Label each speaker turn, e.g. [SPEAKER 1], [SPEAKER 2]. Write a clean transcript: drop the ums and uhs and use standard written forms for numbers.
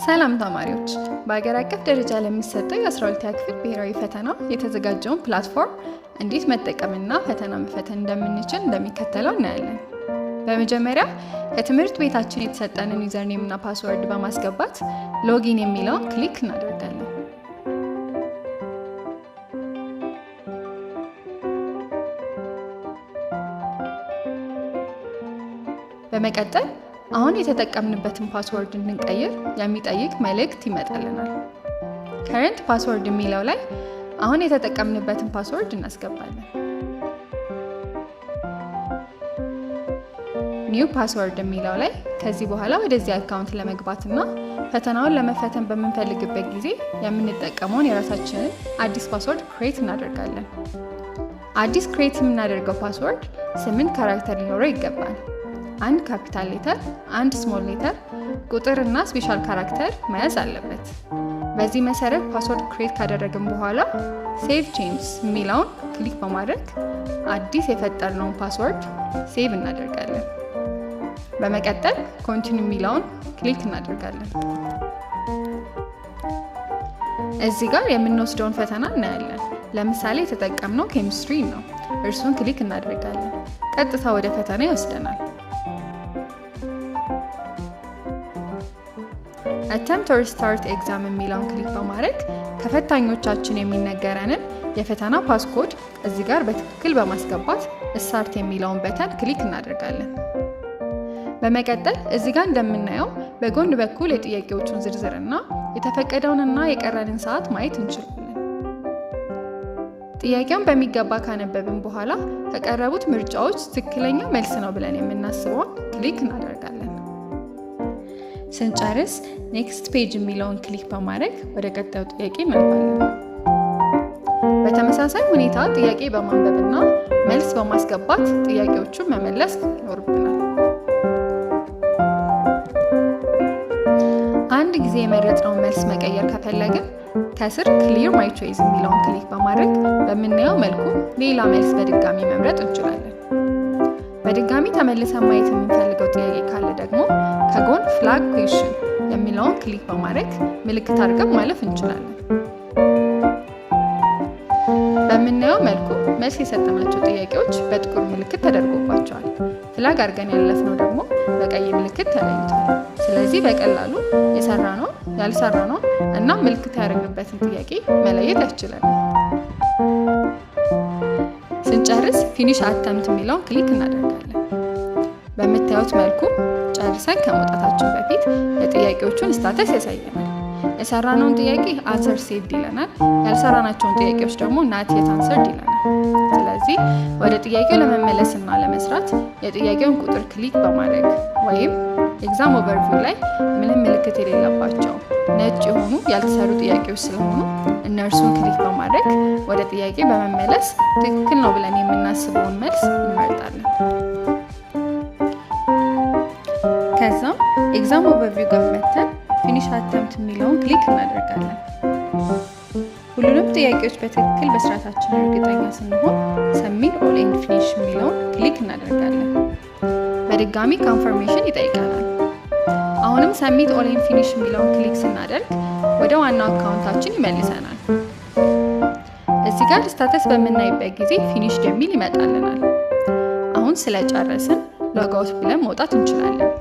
[SPEAKER 1] ሰላም ተማሪዎች፣ በአገር አቀፍ ደረጃ ለሚሰጠው የ12ኛ ክፍል ብሔራዊ ፈተና የተዘጋጀውን ፕላትፎርም እንዴት መጠቀምና ፈተና መፈተን እንደምንችል እንደሚከተለው እናያለን። በመጀመሪያ ከትምህርት ቤታችን የተሰጠንን ዩዘርኔም እና ፓስወርድ በማስገባት ሎጊን የሚለውን ክሊክ እናደርጋለን። በመቀጠል አሁን የተጠቀምንበትን ፓስወርድ እንድንቀይር የሚጠይቅ መልእክት ይመጣልናል። ከረንት ፓስወርድ የሚለው ላይ አሁን የተጠቀምንበትን ፓስወርድ እናስገባለን። ኒው ፓስወርድ የሚለው ላይ ከዚህ በኋላ ወደዚህ አካውንት ለመግባትና ፈተናውን ለመፈተን በምንፈልግበት ጊዜ የምንጠቀመውን የራሳችንን አዲስ ፓስወርድ ክሬት እናደርጋለን። አዲስ ክሬት የምናደርገው ፓስወርድ 8 ካራክተር ሊኖረው ይገባል። አንድ ካፒታል ሌተር፣ አንድ ስሞል ሌተር፣ ቁጥር እና ስፔሻል ካራክተር መያዝ አለበት። በዚህ መሰረት ፓስወርድ ክሬት ካደረግን በኋላ ሴቭ ቼንጅስ የሚለውን ክሊክ በማድረግ አዲስ የፈጠርነውን ፓስወርድ ሴቭ እናደርጋለን። በመቀጠል ኮንቲኒው የሚለውን ክሊክ እናደርጋለን። እዚህ ጋር የምንወስደውን ፈተና እናያለን። ለምሳሌ የተጠቀምነው ኬሚስትሪ ነው። እርሱን ክሊክ እናደርጋለን። ቀጥታ ወደ ፈተና ይወስደናል። አተምፕት ኦር ስታርት ኤግዛም የሚለውን ክሊክ በማድረግ ከፈታኞቻችን የሚነገረንን የፈተና ፓስኮድ እዚህ ጋር በትክክል በማስገባት ስታርት የሚለውን በተን ክሊክ እናደርጋለን። በመቀጠል እዚህ ጋር እንደምናየው በጎን በኩል የጥያቄዎቹን ዝርዝርና የተፈቀደውንና የቀረንን ሰዓት ማየት እንችላለን። ጥያቄውን በሚገባ ካነበብን በኋላ ከቀረቡት ምርጫዎች ትክክለኛ መልስ ነው ብለን የምናስበውን ክሊክ እናደርጋለን። ስንጨርስ ኔክስት ፔጅ የሚለውን ክሊክ በማድረግ ወደ ቀጣዩ ጥያቄ እናልፋለን። በተመሳሳይ ሁኔታ ጥያቄ በማንበብና መልስ በማስገባት ጥያቄዎቹን መመለስ ይኖርብናል። አንድ ጊዜ የመረጥነውን መልስ መቀየር ከፈለግን ከስር ክሊር ማይ ቾይስ የሚለውን ክሊክ በማድረግ በምናየው መልኩ ሌላ መልስ በድጋሚ መምረጥ እንችላለን። በድጋሚ ተመልሰን ማየት የምንፈልገው ጥያቄ ካለ ደግሞ ከጎን ፍላግ ኩዌስችን የሚለውን ክሊክ በማድረግ ምልክት አድርገን ማለፍ እንችላለን። በምናየው መልኩ መልስ የሰጠናቸው ጥያቄዎች በጥቁር ምልክት ተደርጎባቸዋል። ፍላግ አድርገን ያለፍነው ደግሞ በቀይ ምልክት ተለይቷል። ስለዚህ በቀላሉ የሰራነው ያልሰራነው እና ምልክት ያደረግንበትን ጥያቄ መለየት ያስችለናል። ስንጨርስ ፊኒሽ አተምፕት የሚለውን ክሊክ እናደርጋለን። በምታዩት መልኩ ጨርሰን ከመውጣታችን በፊት የጥያቄዎቹን ስታተስ ያሳየናል። የሰራነውን ጥያቄ አንሰር ሴቭድ ይለናል። ያልሰራናቸውን ጥያቄዎች ደግሞ ናት የት አንሰርድ ይለናል። ስለዚህ ወደ ጥያቄው ለመመለስና ለመስራት የጥያቄውን ቁጥር ክሊክ በማድረግ ወይም ኤግዛም ኦቨርቪው ላይ ምንም ምልክት የሌለባቸው ነጭ የሆኑ ያልተሰሩ ጥያቄዎች ስለሆኑ እነርሱን ክሊክ በማድረግ ወደ ጥያቄ በመመለስ ትክክል ነው ብለን የምናስበውን መልስ እንመርጣለን። ከዛም ኤግዛም ኦቨርቪው ጋር መተን ፊኒሽ አተምፕት የሚለውን ክሊክ እናደርጋለን። ሁሉንም ጥያቄዎች በትክክል መስራታችን እርግጠኛ ስንሆን ሰሚት ኦል ኤንድ ፊኒሽ የሚለውን ክሊክ እናደርጋለን። በድጋሚ ኮንፈርሜሽን ይጠይቀናል። አሁንም ሰሚት ኦል ኤንድ ፊኒሽ የሚለውን ክሊክ ስናደርግ ወደ ዋናው አካውንታችን ይመልሰናል። እዚህ ጋር ስታተስ በምናይበት ጊዜ ፊኒሽድ የሚል ይመጣልናል። አሁን ስለጨረስን ሎግ አውት ብለን መውጣት እንችላለን።